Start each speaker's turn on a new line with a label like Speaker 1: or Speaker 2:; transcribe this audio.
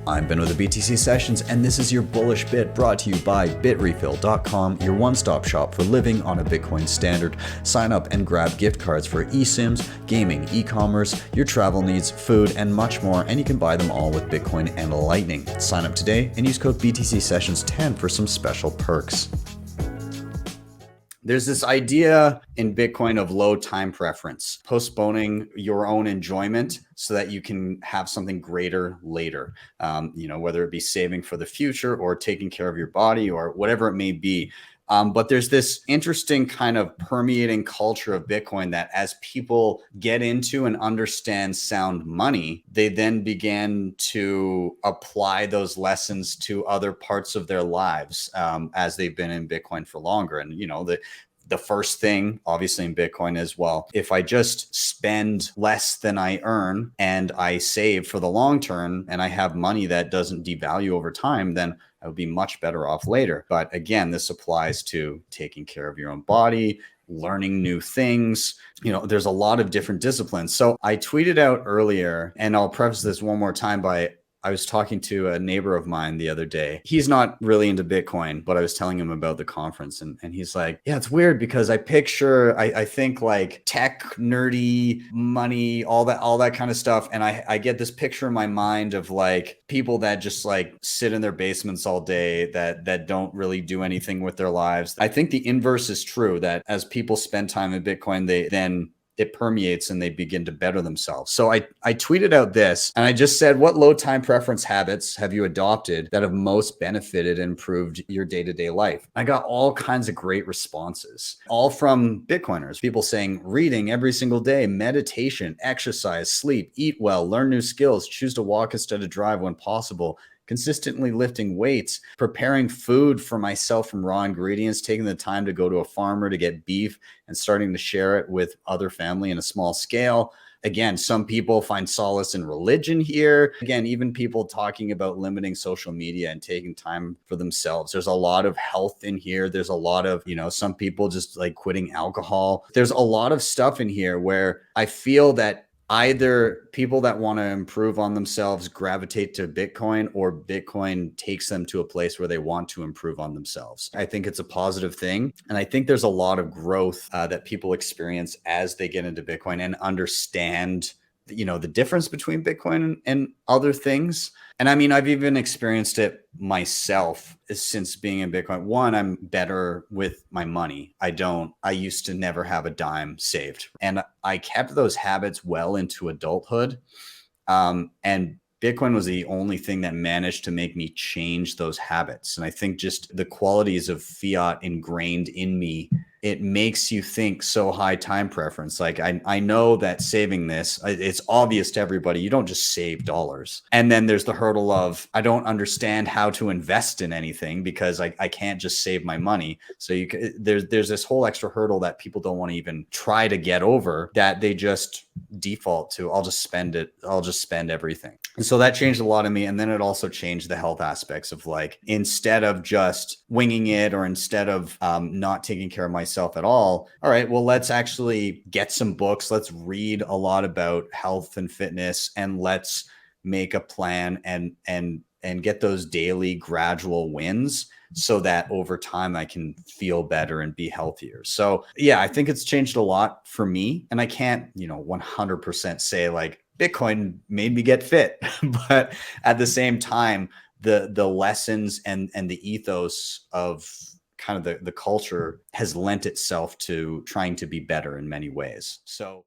Speaker 1: I'm Ben with the BTC Sessions, and this is your bullish bit brought to you by bitrefill.com, your one-stop shop for living on a Bitcoin standard. Sign up and grab gift cards for eSIMs, gaming, e-commerce, your travel needs, food, and much more, and you can buy them all with Bitcoin and Lightning. Sign up today and use code BTC Sessions 10 for some special perks. There's this idea in Bitcoin of low time preference, postponing your own enjoyment so that you can have something greater later. Whether it be saving for the future or taking care of your body or whatever it may be. But there's this interesting kind of permeating culture of Bitcoin that as people get into and understand sound money, they then began to apply those lessons to other parts of their lives as they've been in Bitcoin for longer. And, the first thing, obviously, in Bitcoin is, well, if I just spend less than I earn and I save for the long term and I have money that doesn't devalue over time, then I would be much better off later. But again, this applies to taking care of your own body, learning new things. There's a lot of different disciplines. So I tweeted out earlier, and I'll preface this one more time by I was talking to a neighbor of mine the other day. He's not really into Bitcoin, but I was telling him about the conference and he's like, yeah, it's weird because I think like tech, nerdy, money, all that kind of stuff. And I get this picture in my mind of like people that just like sit in their basements all day that don't really do anything with their lives. I think the inverse is true, that as people spend time in Bitcoin, it permeates and they begin to better themselves. So I tweeted out this and I just said, what low time preference habits have you adopted that have most benefited and improved your day-to-day life? I got all kinds of great responses, all from Bitcoiners, people saying reading every single day, meditation, exercise, sleep, eat well, learn new skills, choose to walk instead of drive when possible, consistently lifting weights, preparing food for myself from raw ingredients, taking the time to go to a farmer to get beef and starting to share it with other family in a small scale. Again, some people find solace in religion here. Again, even people talking about limiting social media and taking time for themselves. There's a lot of health in here. There's a lot of, some people just like quitting alcohol. There's a lot of stuff in here where I feel that either people that want to improve on themselves gravitate to Bitcoin, or Bitcoin takes them to a place where they want to improve on themselves. I think it's a positive thing. And I think there's a lot of growth that people experience as they get into Bitcoin and understand, the difference between Bitcoin and other things. And I mean, I've even experienced it myself since being in Bitcoin. One, I'm better with my money. I used to never have a dime saved. And I kept those habits well into adulthood. And Bitcoin was the only thing that managed to make me change those habits. And I think just the qualities of fiat ingrained in me, it makes you think so high time preference. Like I know that saving this, it's obvious to everybody, you don't just save dollars. And then there's the hurdle of, I don't understand how to invest in anything because I can't just save my money. So there's this whole extra hurdle that people don't want to even try to get over, that they just default to, I'll just spend it. I'll just spend everything. And so that changed a lot of me. And then it also changed the health aspects of like, instead of just winging it or instead of not taking care of myself at all right, well, let's actually get some books. Let's read a lot about health and fitness, and let's make a plan and get those daily gradual wins so that over time I can feel better and be healthier. So yeah, I think it's changed a lot for me. And I can't, 100% say like Bitcoin made me get fit, but at the same time, the lessons and the ethos of kind of the culture has lent itself to trying to be better in many ways. So